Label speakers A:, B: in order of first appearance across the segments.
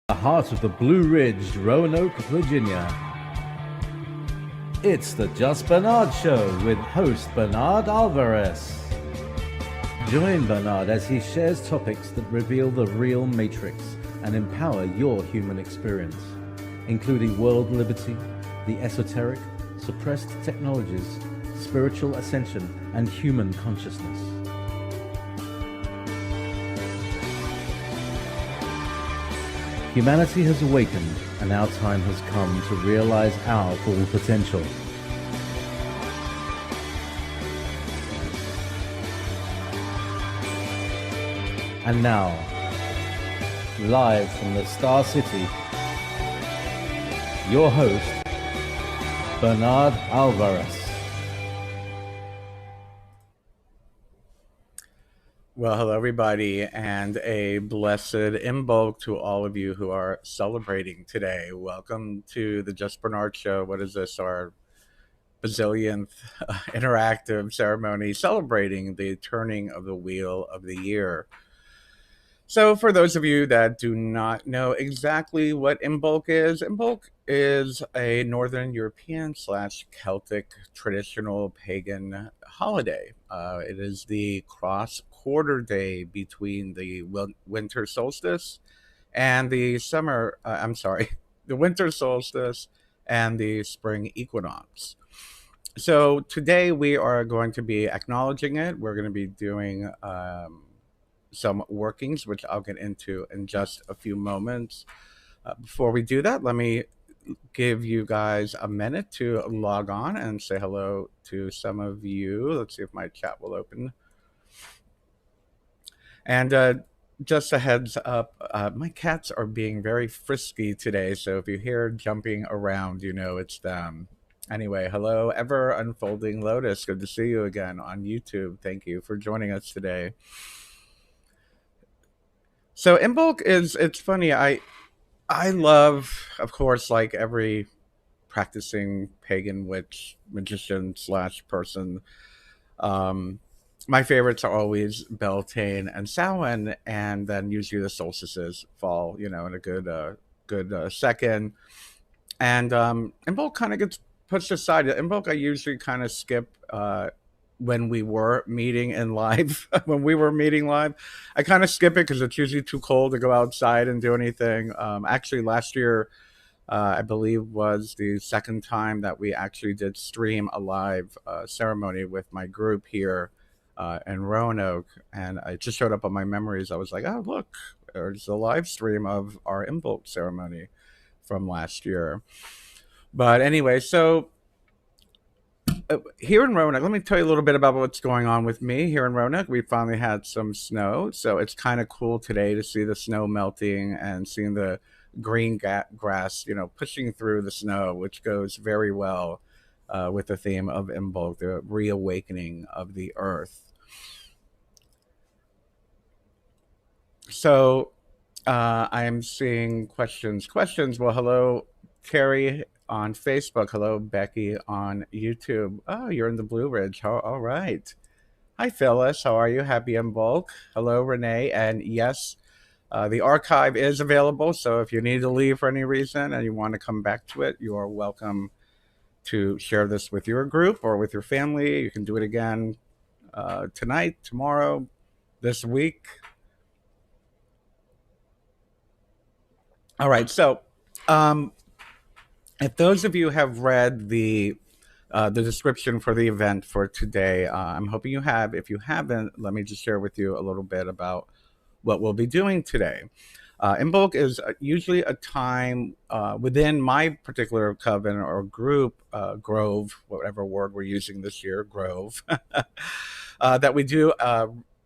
A: The heart of the Blue Ridge, Roanoke, Virginia. It's the Just Bernard Show with host Bernard Alvarez. Join Bernard as he shares topics that reveal the real matrix and empower your human experience, including world liberty, the esoteric, suppressed technologies, spiritual ascension, and human consciousness. Humanity has awakened, and our time has come to realize our full potential. And now, live from the Star City, your host, Bernard Alvarez.
B: Well, hello, everybody, and a blessed Imbolc to all of you who are celebrating today. Welcome to the Just Bernard Show. What is this? Our bazillionth interactive ceremony celebrating the turning of the wheel of the year. So for those of you that do not know exactly what Imbolc is a Northern European / Celtic traditional pagan holiday. It is the cross-quarter day between the Winter Solstice and the the Winter Solstice and the spring equinox. So today we are going to be acknowledging it. We're going to be doing some workings, which I'll get into in just a few moments. Before we do that, let me give you guys a minute to log on and say hello to some of you. Let's see if my chat will open. And just a heads up, my cats are being very frisky today, so if you hear jumping around, you know it's them. Anyway, hello, Ever Unfolding Lotus. Good to see you again on YouTube. Thank you for joining us today. So Imbolc it's funny, I love, of course, like every practicing pagan witch, magician / person, my favorites are always Beltane and Samhain, and then usually the solstices fall, in a good second. And Imbolc kind of gets pushed aside. Imbolc I usually kind of skip when we were meeting in live. When we were meeting live, I kind of skip it because it's usually too cold to go outside and do anything. Actually, last year, I believe, was the second time that we actually did stream a live ceremony with my group here in Roanoke, and it just showed up on my memories. I was like, oh, look, there's a live stream of our Imbolc ceremony from last year. But anyway, so here in Roanoke, let me tell you a little bit about what's going on with me here in Roanoke. We finally had some snow, so it's kind of cool today to see the snow melting and seeing the green grass, pushing through the snow, which goes very well with the theme of Imbolc, the reawakening of the earth. So I am seeing questions. Well, hello, Terry on Facebook. Hello, Becky on YouTube. Oh, you're in the Blue Ridge. All right. Hi, Phyllis. How are you? Happy Imbolc. Hello, Renee. And yes, the archive is available. So if you need to leave for any reason and you want to come back to it, you are welcome to share this with your group or with your family. You can do it again tonight, tomorrow, this week. All right. So if those of you have read the description for the event for today, I'm hoping you have. If you haven't, let me just share with you a little bit about what we'll be doing today. Imbolc is usually a time within my particular coven or group, grove, whatever word we're using this year, grove, that we do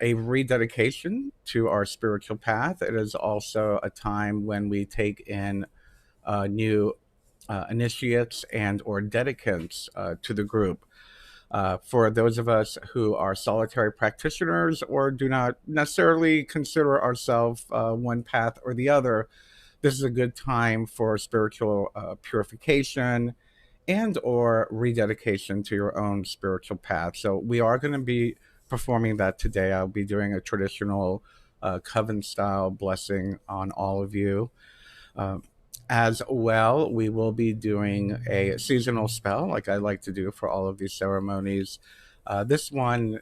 B: a rededication to our spiritual path. It is also a time when we take in new initiates and or dedicants to the group. For those of us who are solitary practitioners or do not necessarily consider ourselves one path or the other, this is a good time for spiritual purification and or rededication to your own spiritual path. So we are going to be performing that today. I'll be doing a traditional coven style blessing on all of you. As well, we will be doing a seasonal spell, like I like to do for all of these ceremonies. This one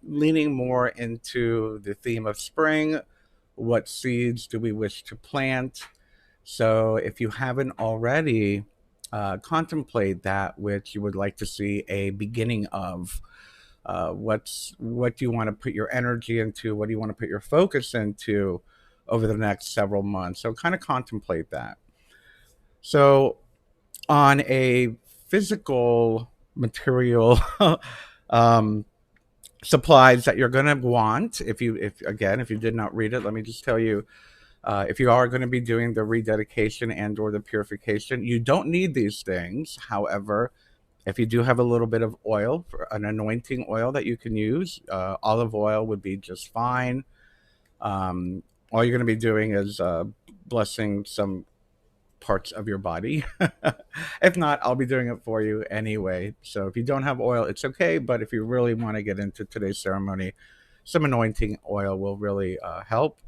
B: leaning more into the theme of spring. What seeds do we wish to plant? So, if you haven't already, contemplate that which you would like to see a beginning of. What do you want to put your energy into? What do you want to put your focus into over the next several months? So, kind of contemplate that. So, on a physical material um, supplies that you're going to want, if you did not read it, let me just tell you, if you are going to be doing the rededication and or the purification, you don't need these things. However, if you do have a little bit of oil, an anointing oil that you can use, olive oil would be just fine. All you're going to be doing is blessing some parts of your body. If not, I'll be doing it for you anyway. So if you don't have oil, it's okay. But if you really want to get into today's ceremony, some anointing oil will really help.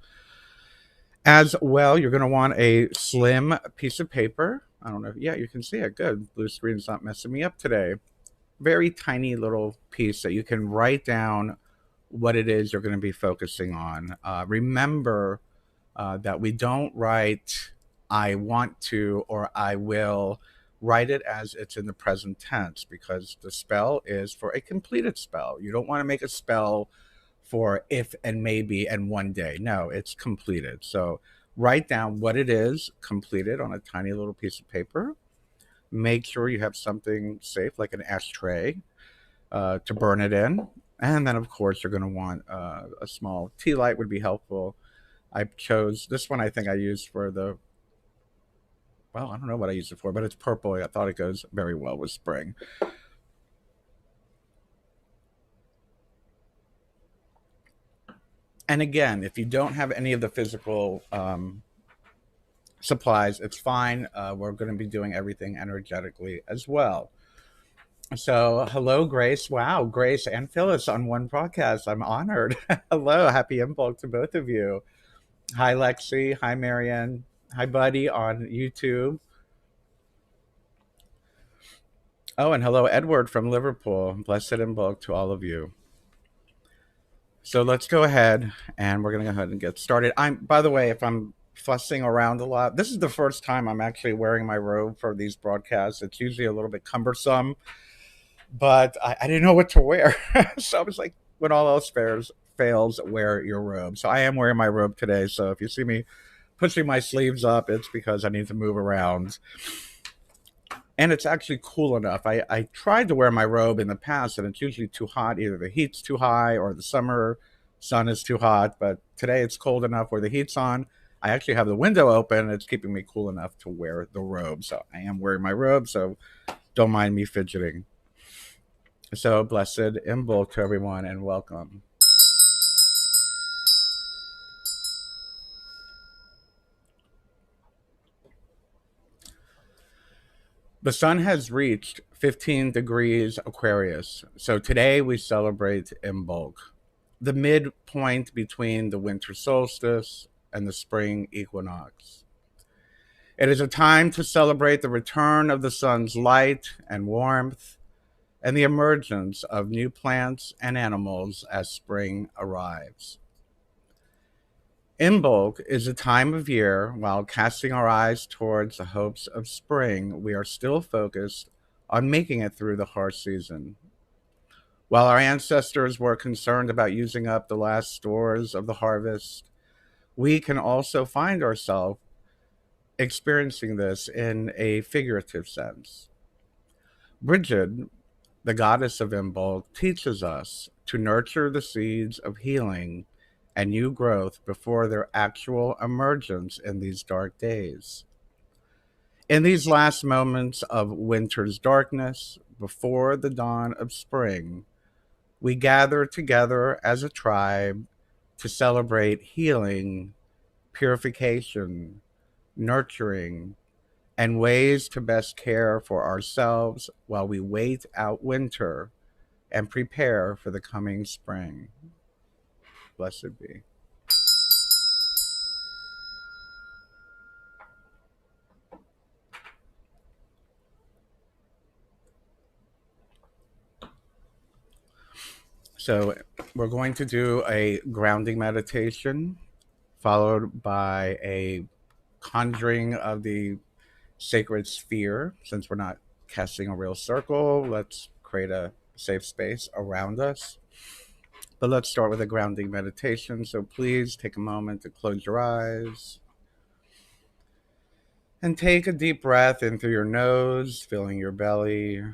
B: As well, you're going to want a slim piece of paper. I don't know. Yeah, you can see it. Good. Blue screen's not messing me up today. Very tiny little piece that you can write down what it is you're going to be focusing on. Remember that we don't write I want to or I will. Write it as it's in the present tense because the spell is for a completed spell. You don't want to make a spell for if and maybe and one day. No, it's completed. So write down what it is completed on a tiny little piece of paper. Make sure you have something safe like an ashtray to burn it in. And then, of course, you're going to want a small tea light would be helpful. I chose this one. I think I used for I don't know what I used it for, but it's purple. I thought it goes very well with spring. And again, if you don't have any of the physical supplies, it's fine. We're going to be doing everything energetically as well. So, hello, Grace. Wow, Grace and Phyllis on one podcast. I'm honored. Hello, happy Imbolc to both of you. Hi, Lexi. Hi, Marianne. Hi, Buddy on YouTube. Oh, and hello, Edward from Liverpool. Blessed Imbolc to all of you. So let's go ahead and we're going to go ahead and get started. By the way, if I'm fussing around a lot, this is the first time I'm actually wearing my robe for these broadcasts. It's usually a little bit cumbersome, but I didn't know what to wear. So I was like, when all else fails, wear your robe. So I am wearing my robe today. So if you see me pushing my sleeves up, it's because I need to move around. And it's actually cool enough. I tried to wear my robe in the past, and it's usually too hot. Either the heat's too high or the summer sun is too hot. But today it's cold enough where the heat's on. I actually have the window open. It's keeping me cool enough to wear the robe. So I am wearing my robe, so don't mind me fidgeting. So blessed Imbolc to everyone, and welcome. The sun has reached 15 degrees Aquarius, so today we celebrate Imbolc, the midpoint between the winter solstice and the spring equinox. It is a time to celebrate the return of the sun's light and warmth and the emergence of new plants and animals as spring arrives. Imbolc is a time of year while casting our eyes towards the hopes of spring, we are still focused on making it through the harsh season. While our ancestors were concerned about using up the last stores of the harvest, we can also find ourselves experiencing this in a figurative sense. Bridget, the goddess of Imbolc, teaches us to nurture the seeds of healing and new growth before their actual emergence in these dark days. In these last moments of winter's darkness, before the dawn of spring, we gather together as a tribe to celebrate healing, purification, nurturing, and ways to best care for ourselves while we wait out winter and prepare for the coming spring. Blessed be. So we're going to do a grounding meditation followed by a conjuring of the sacred sphere. Since we're not casting a real circle, let's create a safe space around us. But let's start with a grounding meditation. So please take a moment to close your eyes and take a deep breath in through your nose, filling your belly,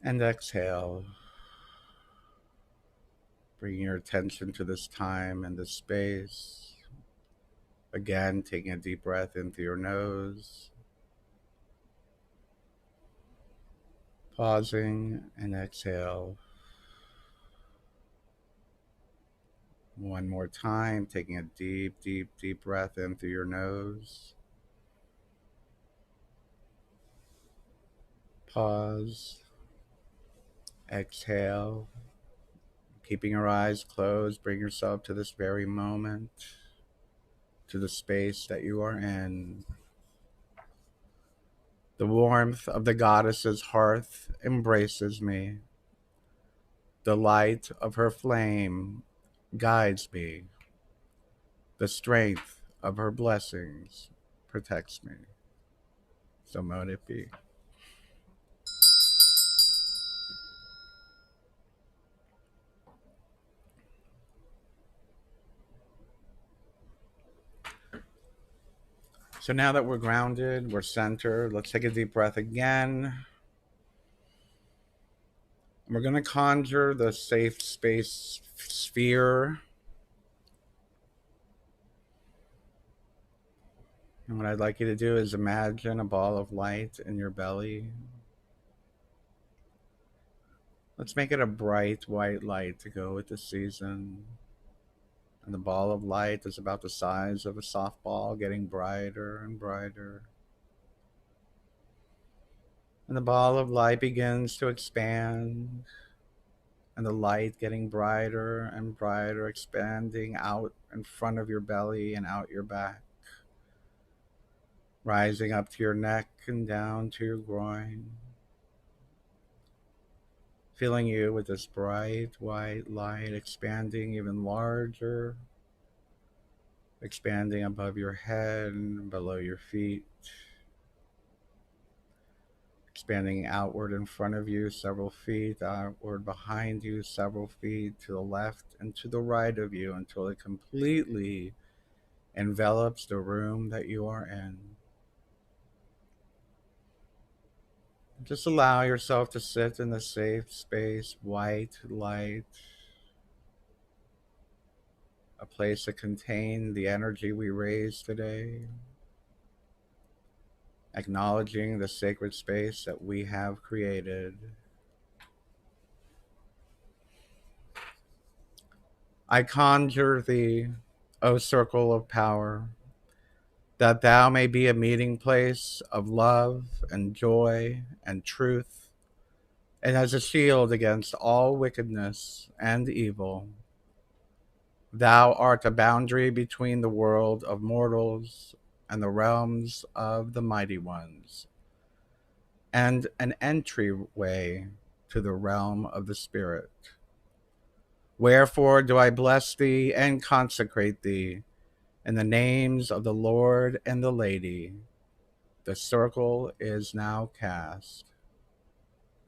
B: and exhale. Bringing your attention to this time and this space. Again, taking a deep breath in through your nose, pausing and exhale. One more time, taking a deep, deep, deep breath in through your nose. Pause. Exhale. Keeping your eyes closed, bring yourself to this very moment, to the space that you are in. The warmth of the goddess's hearth embraces me. The light of her flame guides me. The strength of her blessings protects me. So mote it be. So now that we're grounded, we're centered, let's take a deep breath again. We're going to conjure the safe space sphere. And what I'd like you to do is imagine a ball of light in your belly. Let's make it a bright white light to go with the season. And the ball of light is about the size of a softball, getting brighter and brighter. And the ball of light begins to expand. And the light getting brighter and brighter, expanding out in front of your belly and out your back. Rising up to your neck and down to your groin. Filling you with this bright white light, expanding even larger, expanding above your head and below your feet, expanding outward in front of you several feet, outward behind you several feet, to the left and to the right of you, until it completely envelops the room that you are in. Just allow yourself to sit in the safe space, white light, a place to contain the energy we raise today, acknowledging the sacred space that we have created. I conjure thee, O circle of power, that thou may be a meeting place of love and joy and truth, and as a shield against all wickedness and evil. Thou art a boundary between the world of mortals and the realms of the mighty ones, and an entryway to the realm of the spirit. Wherefore do I bless thee and consecrate thee in the names of the Lord and the Lady. The circle is now cast.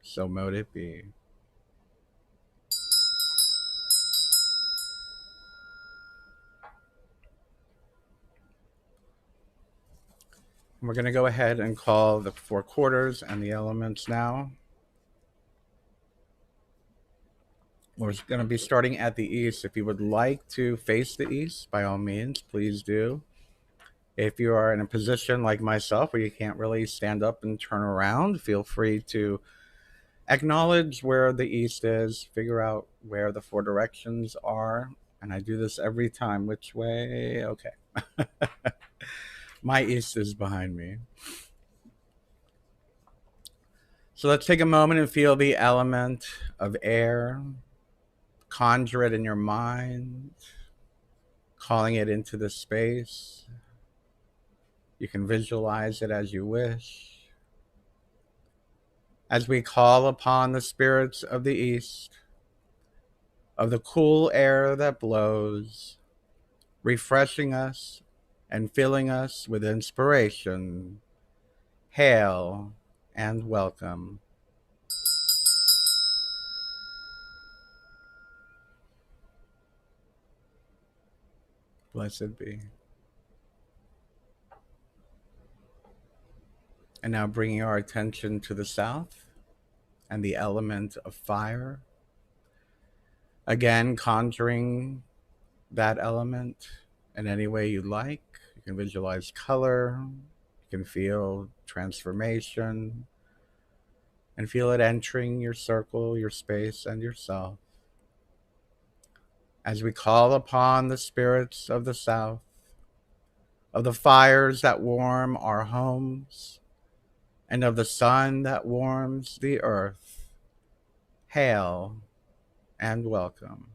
B: So mote it be. We're going to go ahead and call the four quarters and the elements now. We're going to be starting at the east. If you would like to face the east, by all means, please do. If you are in a position like myself where you can't really stand up and turn around, feel free to acknowledge where the east is, figure out where the four directions are. And I do this every time. Which way? Okay. My east is behind me. So let's take a moment and feel the element of air. Conjure it in your mind, calling it into the space. You can visualize it as you wish. as we call upon the spirits of the east, of the cool air that blows, refreshing us and filling us with inspiration. Hail and welcome. Blessed be. And now bringing our attention to the south and the element of fire. Again, conjuring that element in any way you like. You can visualize color, you can feel transformation, and feel it entering your circle, your space, and yourself. As we call upon the spirits of the south, of the fires that warm our homes, and of the sun that warms the earth, hail and welcome.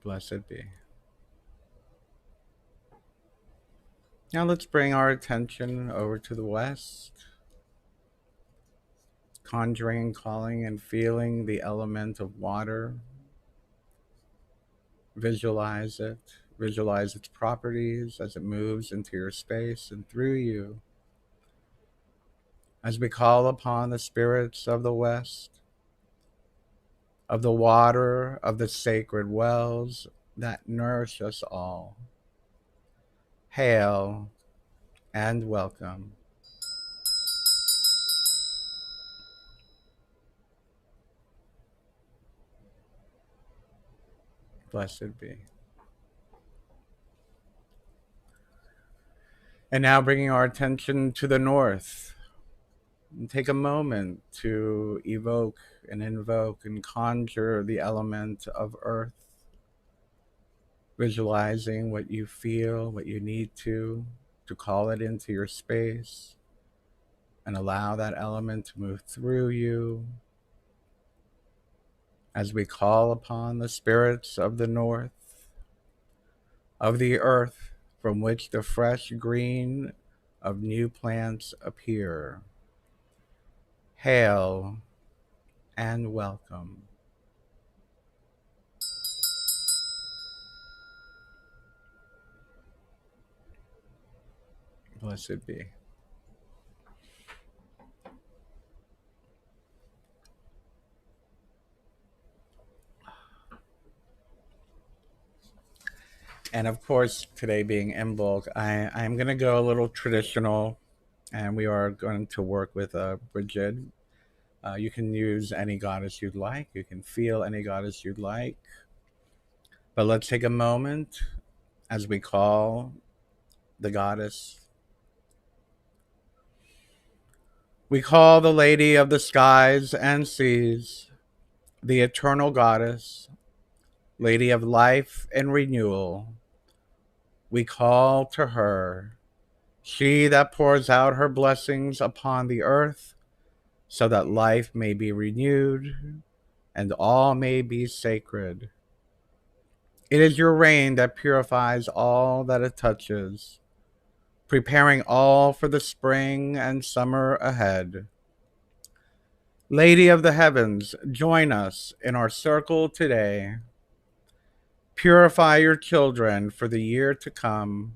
B: Blessed be. Now let's bring our attention over to the west, conjuring, calling, and feeling the element of water. Visualize it. Visualize its properties as it moves into your space and through you. As we call upon the spirits of the west, of the water of the sacred wells that nourish us all. Hail and welcome. Blessed be. And now bringing our attention to the north. And take a moment to evoke and invoke and conjure the element of earth. Visualizing what you feel, what you need to call it into your space and allow that element to move through you. As we call upon the spirits of the north, of the earth from which the fresh green of new plants appear. Hail and welcome. Blessed be. And of course, today being Imbolc, I'm going to go a little traditional, and we are going to work with Bridget. You can use any goddess you'd like. You can feel any goddess you'd like. But let's take a moment as we call the goddess. We call the Lady of the Skies and Seas, the eternal goddess, Lady of life and renewal. We call to her, she that pours out her blessings upon the earth, so that life may be renewed and all may be sacred. It is your rain that purifies all that it touches, preparing all for the spring and summer ahead. Lady of the heavens, join us in our circle today. Purify your children for the year to come.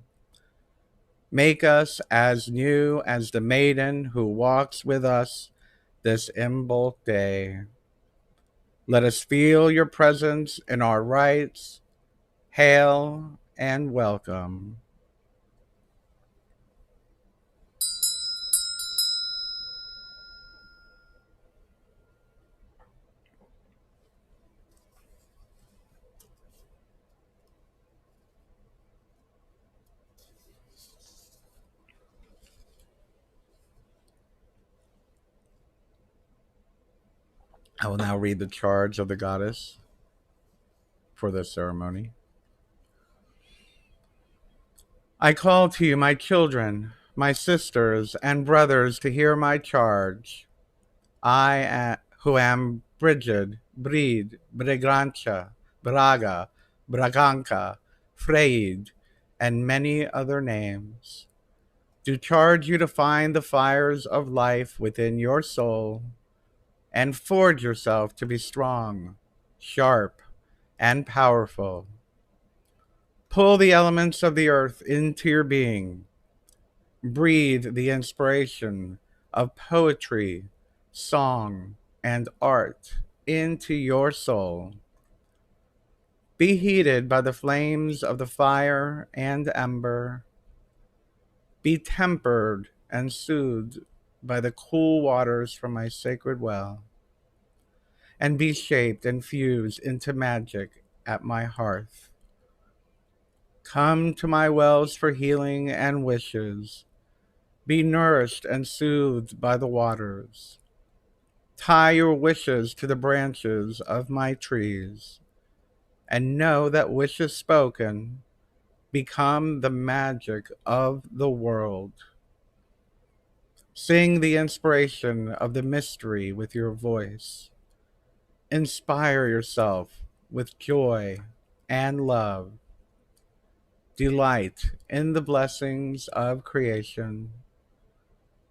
B: Make us as new as the maiden who walks with us this Imbolc day. Let us feel your presence in our rites. Hail and welcome. I will now read the charge of the goddess for this ceremony. I call to you, my children, my sisters and brothers, to hear my charge. Who am Brigid, Brid, Brigrancha, Braga, Braganca, Freyd, and many other names, do charge you to find the fires of life within your soul and forge yourself to be strong, sharp, and powerful. Pull the elements of the earth into your being. Breathe the inspiration of poetry, song, and art into your soul. Be heated by the flames of the fire and ember. Be tempered and soothed by the cool waters from my sacred well. And be shaped and fused into magic at my hearth. Come to my wells for healing and wishes. Be nourished and soothed by the waters. Tie your wishes to the branches of my trees, and know that wishes spoken become the magic of the world. Sing the inspiration of the mystery with your voice. Inspire yourself with joy and love. Delight in the blessings of creation.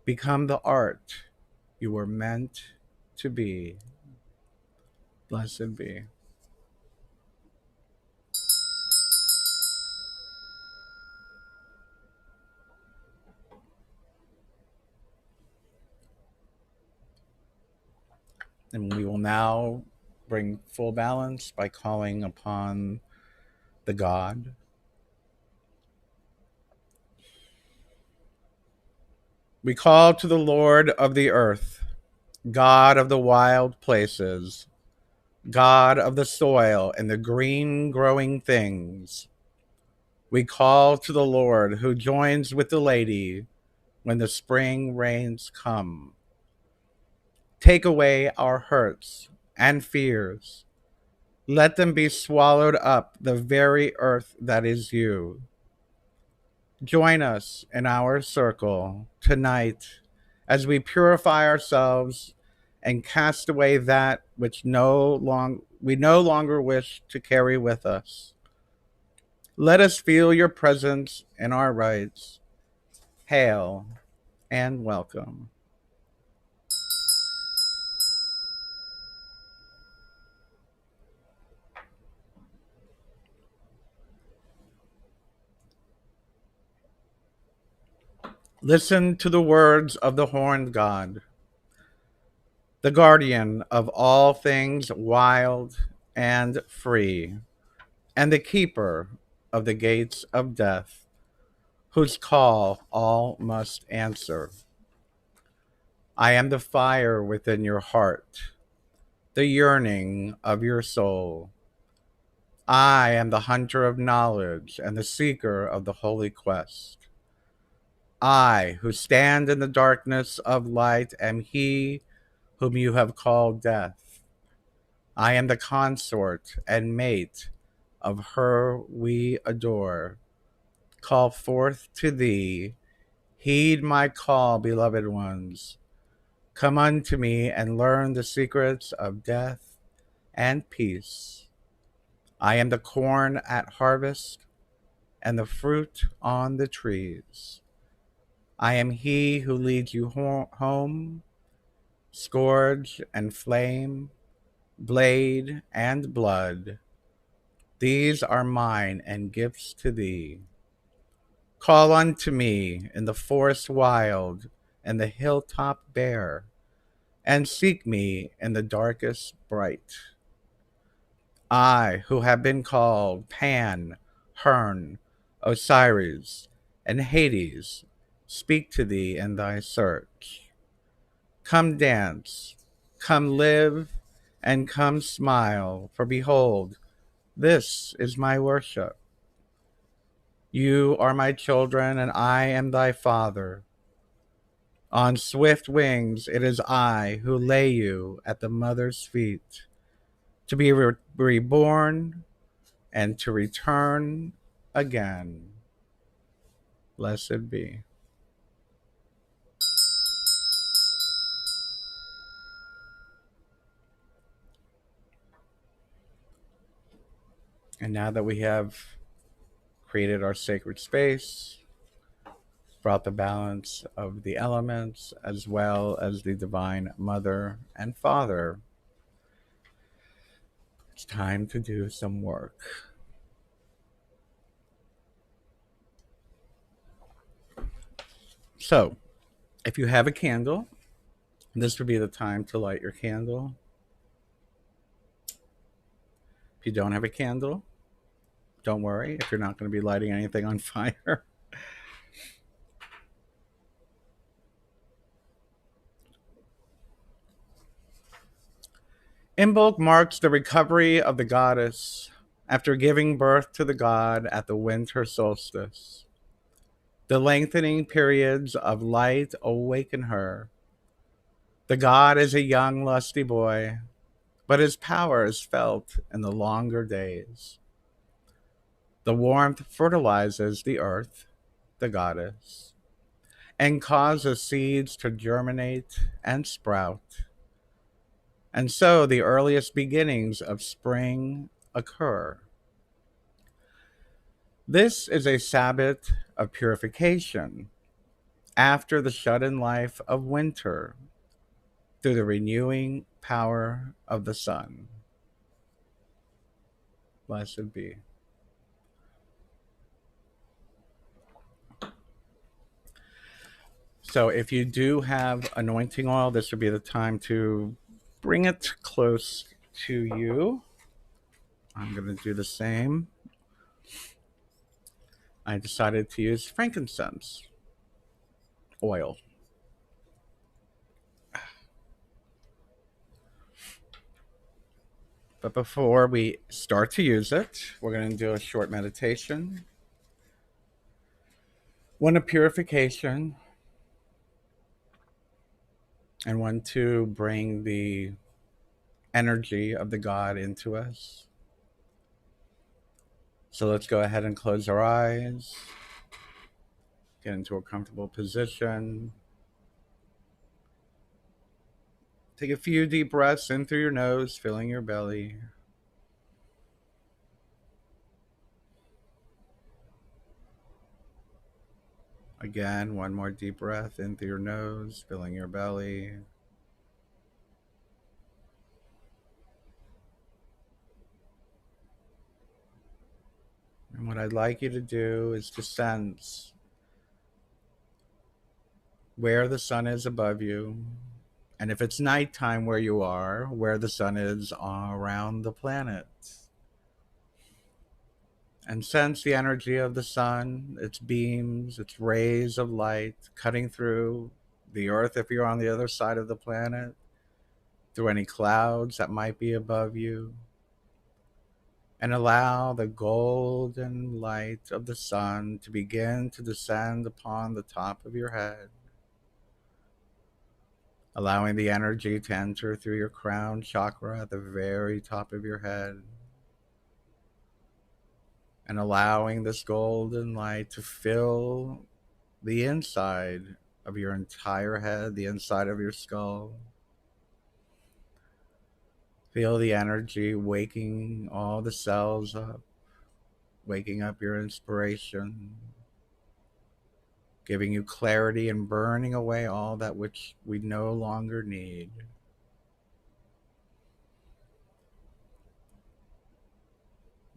B: Become the art you were meant to be. Blessed be. And we will now bring full balance by calling upon the God. We call to the Lord of the earth, God of the wild places, God of the soil and the green growing things. We call to the Lord who joins with the lady when the spring rains come. Take away our hurts and fears. Let them be swallowed up the very earth that is you. Join us in our circle tonight as we purify ourselves and cast away that which we no longer wish to carry with us. Let us feel your presence in our rites. Hail and welcome. Listen to the words of the horned God, the guardian of all things wild and free, and the keeper of the gates of death, whose call all must answer. I am the fire within your heart, the yearning of your soul. I am the hunter of knowledge and the seeker of the holy quest. I, who stand in the darkness of light, am he whom you have called death. I am the consort and mate of her we adore. Call forth to thee. Heed my call, beloved ones. Come unto me and learn the secrets of death and peace. I am the corn at harvest and the fruit on the trees. I am he who leads you home, scourge and flame, blade and blood. These are mine and gifts to thee. Call unto me in the forest wild and the hilltop bare, and seek me in the darkest bright. I, who have been called Pan, Hern, Osiris, and Hades, speak to thee in thy search. Come dance, come live, and come smile, for behold, this is my worship. You are my children, and I am thy father. On swift wings it is I who lay you at the mother's feet, to be reborn and to return again. Blessed be. And now that we have created our sacred space, brought the balance of the elements, as well as the divine mother and father. It's time to do some work. So, if you have a candle, this would be the time to light your candle. If you don't have a candle, don't worry if you're not going to be lighting anything on fire. Imbolc marks the recovery of the goddess after giving birth to the god at the winter solstice. The lengthening periods of light awaken her. The god is a young, lusty boy, but his power is felt in the longer days. The warmth fertilizes the earth, the goddess, and causes seeds to germinate and sprout. And so the earliest beginnings of spring occur. This is a Sabbat of purification after the shut in life of winter through the renewing power of the sun. Blessed be. So, if you do have anointing oil, this would be the time to bring it close to you. I'm going to do the same. I decided to use frankincense oil. But before we start to use it, we're going to do a short meditation. One of purification, and one to bring the energy of the God into us. So let's go ahead and close our eyes, get into a comfortable position. Take a few deep breaths in through your nose, filling your belly. Again, one more deep breath in through your nose, filling your belly. And what I'd like you to do is to sense where the sun is above you. And if it's nighttime where you are, where the sun is around the planet. And sense the energy of the sun, its beams, its rays of light cutting through the earth if you're on the other side of the planet, through any clouds that might be above you. And allow the golden light of the sun to begin to descend upon the top of your head, allowing the energy to enter through your crown chakra at the very top of your head, and allowing this golden light to fill the inside of your entire head, the inside of your skull. Feel the energy waking all the cells up, waking up your inspiration, giving you clarity and burning away all that which we no longer need.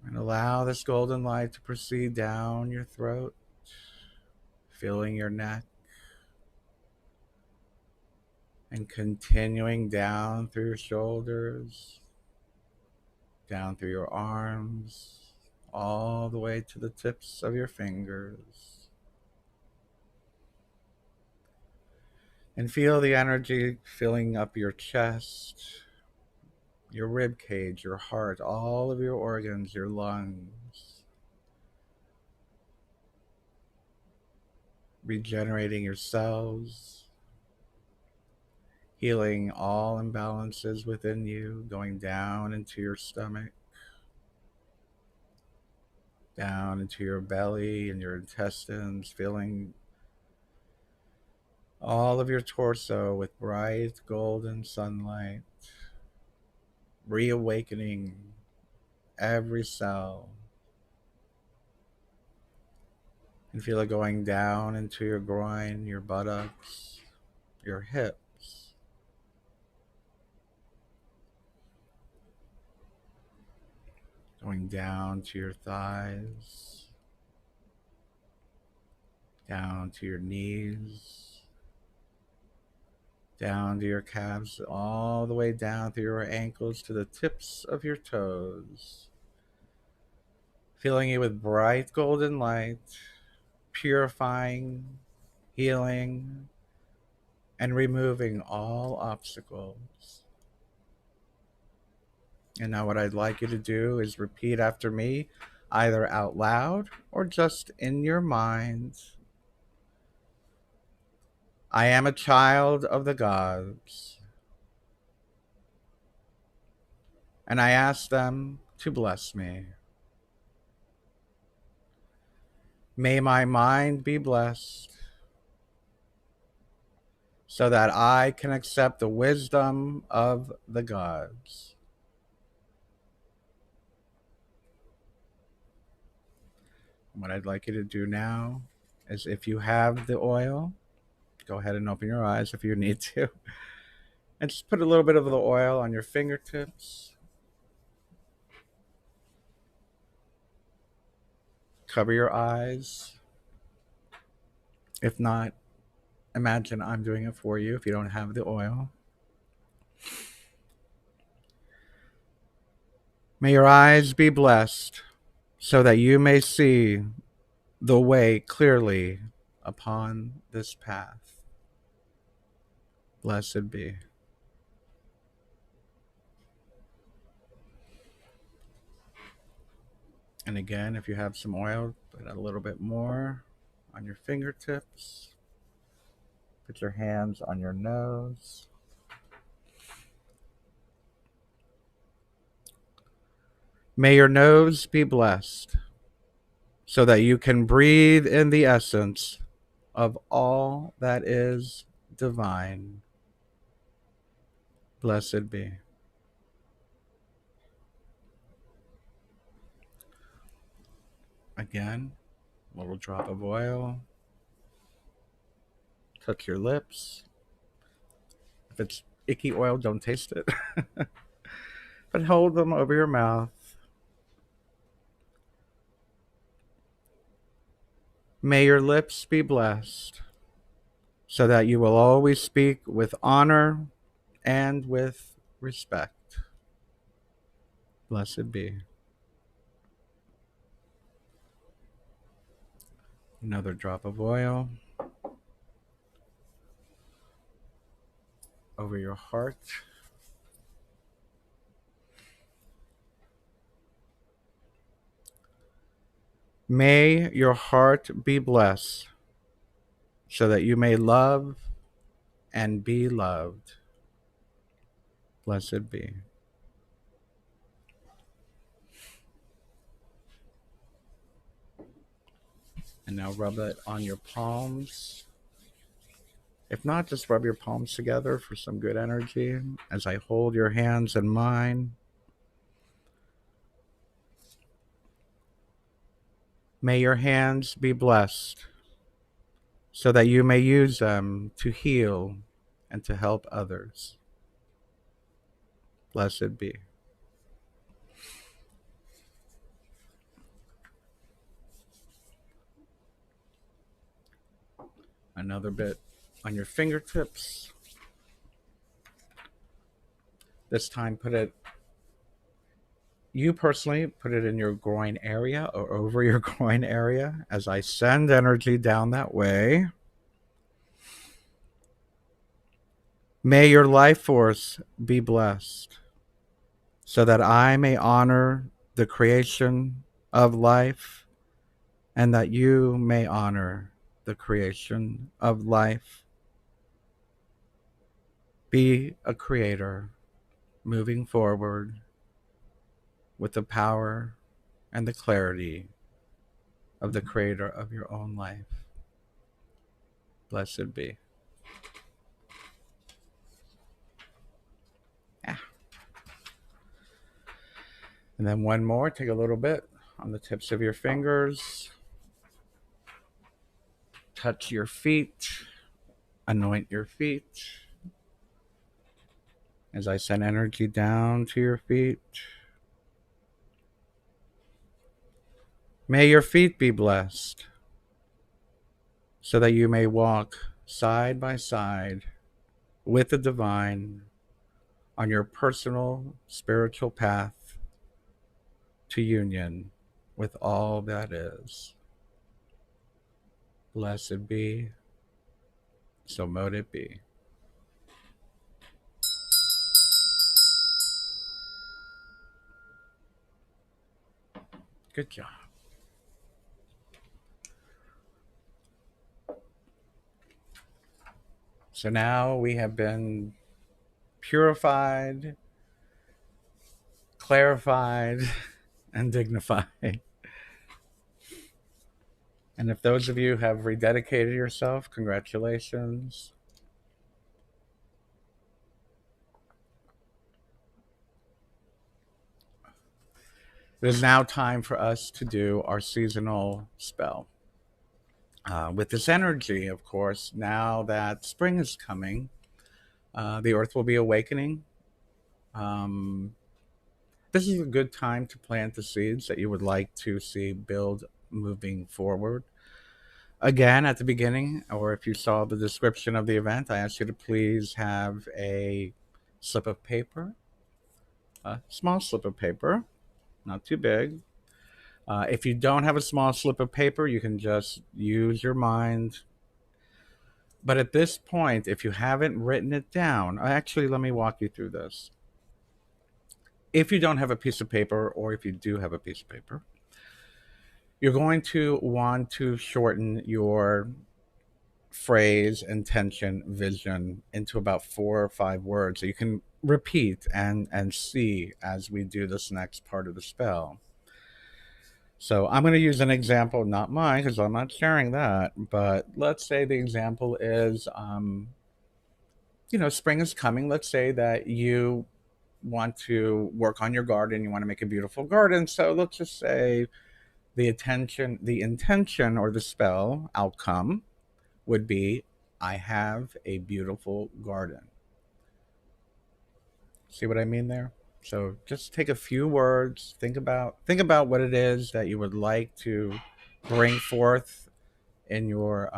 B: And allow this golden light to proceed down your throat, filling your neck, and continuing down through your shoulders, down through your arms, all the way to the tips of your fingers. And feel the energy filling up your chest, your rib cage, your heart, all of your organs, your lungs. Regenerating your cells, healing all imbalances within you, going down into your stomach, down into your belly and your intestines, filling all of your torso with bright golden sunlight, reawakening every cell, And feel it going down into your groin, your buttocks, your hips. Going down to your thighs, down to your knees, down to your calves, all the way down through your ankles to the tips of your toes. Filling you with bright golden light, purifying, healing, and removing all obstacles. And now what I'd like you to do is repeat after me, either out loud or just in your mind. I am a child of the gods, and I ask them to bless me. May my mind be blessed so that I can accept the wisdom of the gods. What I'd like you to do now is, if you have the oil, go ahead and open your eyes if you need to. And just put a little bit of the oil on your fingertips. Cover your eyes. If not, imagine I'm doing it for you if you don't have the oil. May your eyes be blessed so that you may see the way clearly upon this path. Blessed be. And again, if you have some oil, put a little bit more on your fingertips. Put your hands on your nose. May your nose be blessed so that you can breathe in the essence of all that is divine. Blessed be. Again, a little drop of oil. Touch your lips. If it's icky oil, don't taste it. But hold them over your mouth. May your lips be blessed so that you will always speak with honor and with respect. Blessed be. Another drop of oil over your heart. May your heart be blessed so that you may love and be loved. Blessed be. And now rub it on your palms. If not, just rub your palms together for some good energy as I hold your hands in mine. May your hands be blessed so that you may use them to heal and to help others. Blessed be. Another bit on your fingertips. This time you personally put it in your groin area or over your groin area as I send energy down that way. May your life force be blessed so that I may honor the creation of life and that you may honor the creation of life. Be a creator moving forward with the power and the clarity of the creator of your own life. Blessed be. And then one more, take a little bit on the tips of your fingers. touch your feet, anoint your feet. As I send energy down to your feet, may your feet be blessed so that you may walk side by side with the divine on your personal spiritual path to union with all that is. Blessed be, so mote it be. Good job. So now we have been purified, clarified, and dignified. And if those of you have rededicated yourself, congratulations. It is now time for us to do our seasonal spell. With this energy, of course, now that spring is coming, the earth will be awakening. Um, this is a good time to plant the seeds that you would like to see build moving forward. Again, at the beginning, or if you saw the description of the event, I asked you to please have a slip of paper, a small slip of paper, not too big. If you don't have a small slip of paper, you can just use your mind. But at this point, if you haven't written it down, actually, let me walk you through this. If you don't have a piece of paper, or if you do have a piece of paper, you're going to want to shorten your phrase, intention, vision into about 4 or 5 words that you can repeat and see as we do this next part of the spell. So I'm going to use an example, not mine, because I'm not sharing that. But let's say the example is, spring is coming. Let's say that you want to work on your garden. You want to make a beautiful garden. So let's just say the intention or the spell outcome would be, I have a beautiful garden. See what I mean there? So just take a few words, think about what it is that you would like to bring forth in your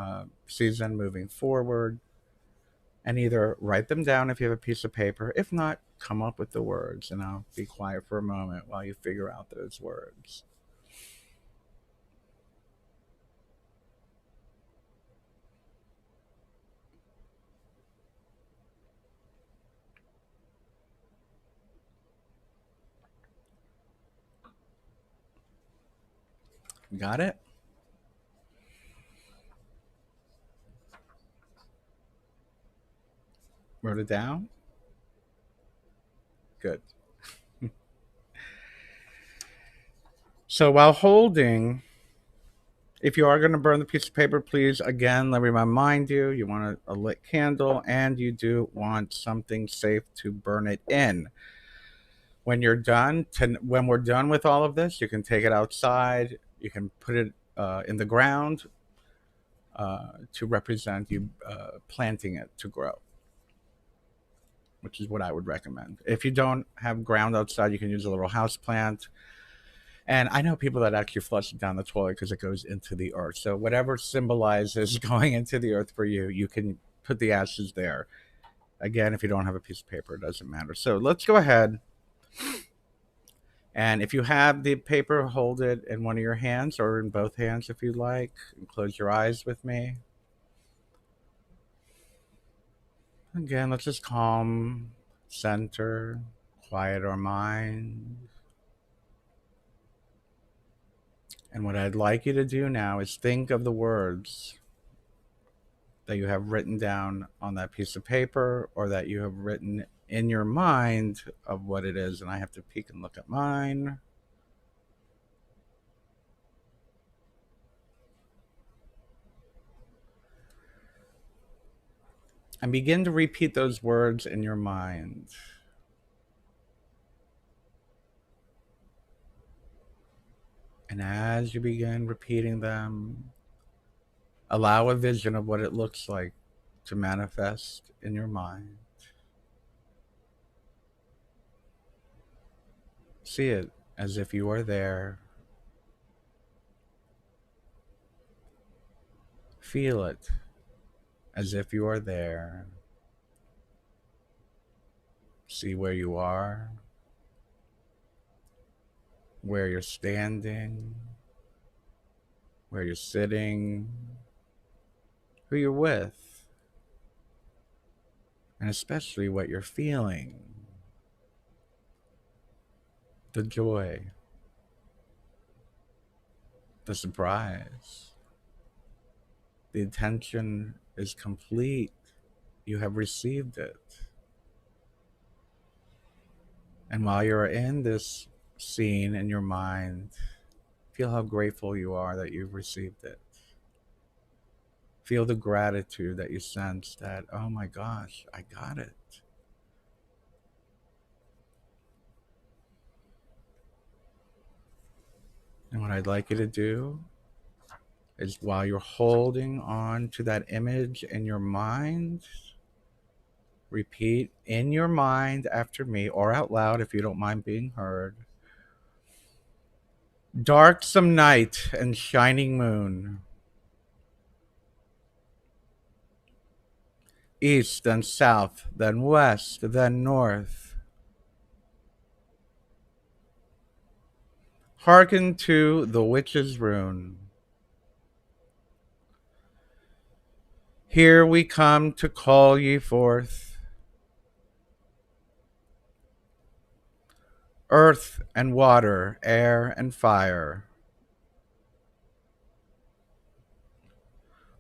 B: season moving forward, and either write them down if you have a piece of paper. If not, come up with the words, and I'll be quiet for a moment while you figure out those words. Got it? Wrote it down? Good. So while holding, if you are going to burn the piece of paper, please, again, let me remind you, you want a lit candle, and you do want something safe to burn it in. When you're done, when we're done with all of this, you can take it outside. You can put it in the ground to represent you planting it to grow, which is what I would recommend. If you don't have ground outside, you can use a little house plant. And I know people that actually flush it down the toilet because it goes into the earth. So whatever symbolizes going into the earth for you, you can put the ashes there. Again, if you don't have a piece of paper, it doesn't matter. So let's go ahead. And if you have the paper, hold it in one of your hands or in both hands if you like. And close your eyes with me. Again, let's just calm, center, quiet our mind. And what I'd like you to do now is think of the words that you have written down on that piece of paper, or that you have written in your mind of what it is. And I have to peek and look at mine. And begin to repeat those words in your mind. And as you begin repeating them, Allow a vision of what it looks like to manifest in your mind. See it as if you are there. Feel it as if you are there. See where you are, where you're standing, where you're sitting, who you're with, and especially what you're feeling. The joy, the surprise. The attention is complete. You have received it. And while you're in this scene in your mind, feel how grateful you are that you've received it. Feel the gratitude that you sense that, oh my gosh, I got it. And what I'd like you to do is, while you're holding on to that image in your mind, repeat in your mind after me, or out loud if you don't mind being heard. Darksome night and shining moon, east then south, then west, then north. Hearken to the witch's rune. Here we come to call ye forth. Earth and water, air and fire.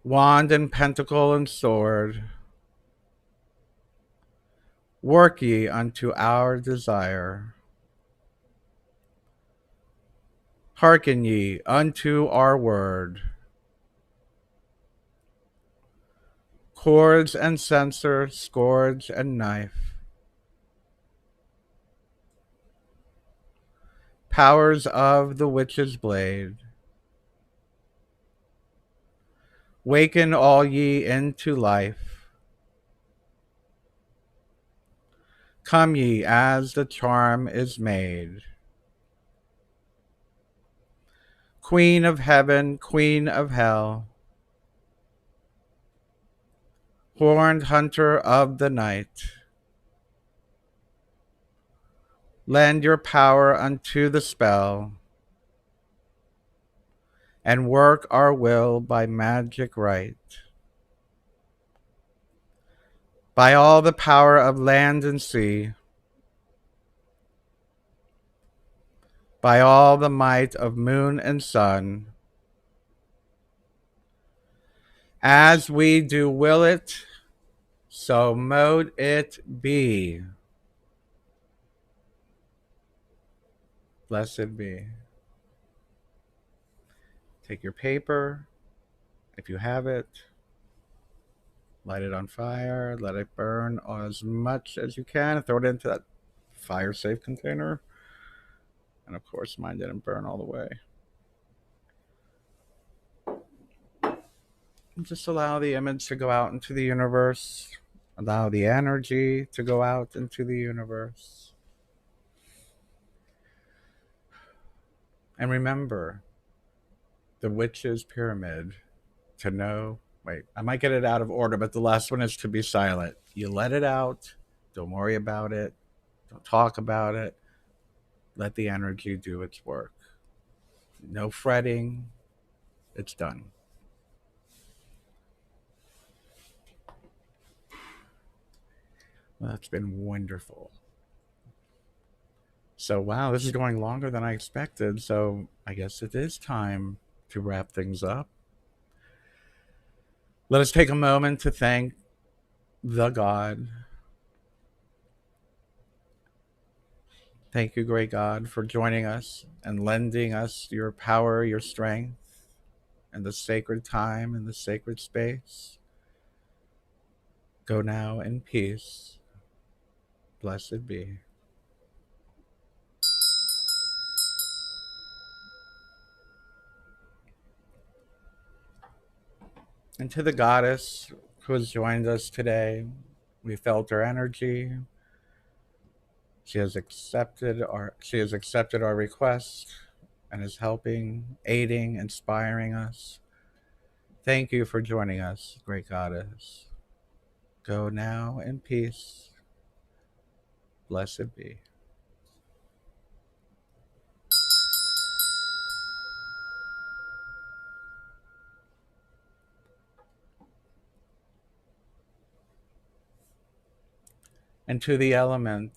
B: Wand and pentacle and sword. Work ye unto our desire. Hearken ye unto our word. Cords and censer, scourge and knife. Powers of the witch's blade. Waken all ye into life. Come ye as the charm is made. Queen of heaven, queen of hell. Horned hunter of the night. Lend your power unto the spell, and work our will by magic right. By all the power of land and sea, by all the might of moon and sun, as we do will it, so mote it be. Blessed be. Take your paper, if you have it, light it on fire, let it burn as much as you can, throw it into that fire safe container. And of course, mine didn't burn all the way. And just allow the image to go out into the universe. Allow the energy to go out into the universe. And remember the witch's pyramid to know. Wait, I might get it out of order, but the last one is to be silent. You let it out. Don't worry about it. Don't talk about it. Let the energy do its work. No fretting. It's done. Well, that's been wonderful. So, wow, this is going longer than I expected. So, I guess it is time to wrap things up. Let us take a moment to thank the God. Thank you, great God, for joining us and lending us your power, your strength, and the sacred time and the sacred space. Go now in peace. Blessed be. And to the goddess who has joined us today, we felt her energy. She has accepted our request and is helping, aiding, inspiring us. Thank you for joining us, great goddess. Go now in peace. Blessed be. And to the element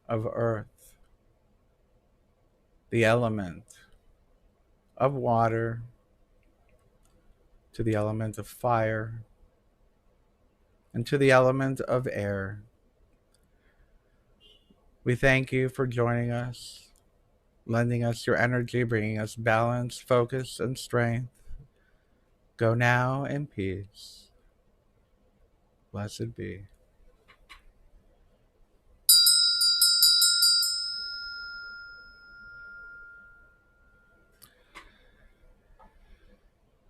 B: of earth, the element of water, to the element of fire, and to the element of air, we thank you for joining us, lending us your energy, bringing us balance, focus, and strength. Go now in peace. Blessed be.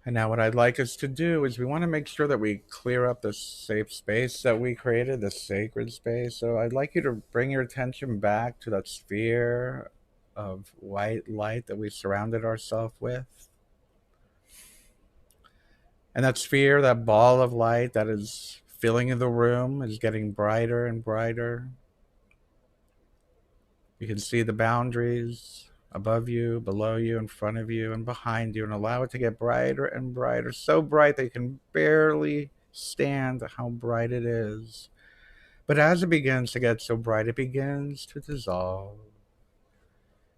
B: And now what I'd like us to do is we want to make sure that we clear up this safe space that we created, this sacred space. So I'd like you to bring your attention back to that sphere of white light that we surrounded ourselves with. And that sphere, that ball of light that is filling the room, is getting brighter and brighter. You can see the boundaries above you, below you, in front of you, and behind you, and allow it to get brighter and brighter, so bright that you can barely stand how bright it is. But as it begins to get so bright, it begins to dissolve.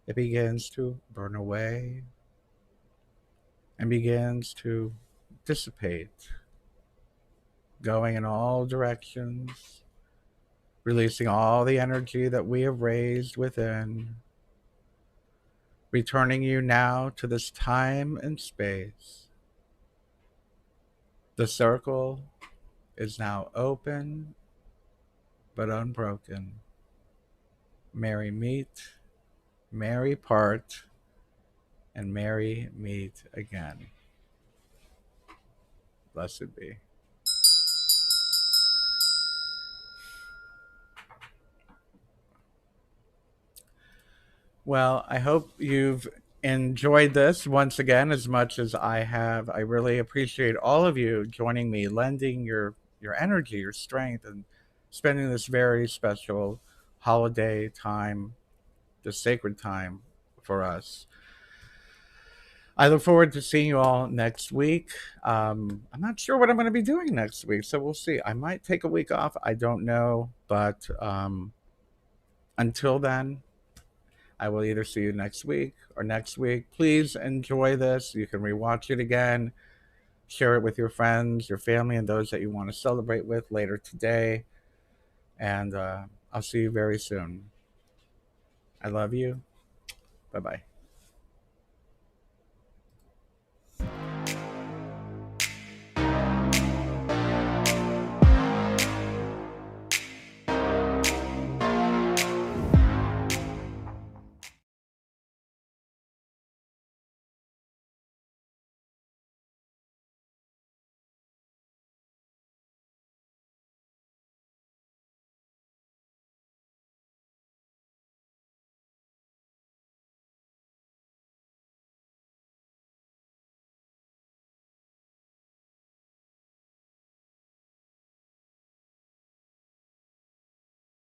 B: It begins to burn away and begins to dissipate, going in all directions, releasing all the energy that we have raised within, returning you now to this time and space. The circle is now open but unbroken. Merry meet, merry part, and merry meet again. Blessed be. Well, I hope you've enjoyed this once again as much as I have. I really appreciate all of you joining me, lending your energy, your strength, and spending this very special holiday time, the sacred time for us. I look forward to seeing you all next week. I'm not sure what I'm going to be doing next week, so we'll see. I might take a week off. I don't know, but until then, I will either see you next week or next week. Please enjoy this. You can rewatch it again, share it with your friends, your family, and those that you want to celebrate with later today. And I'll see you very soon. I love you. Bye-bye.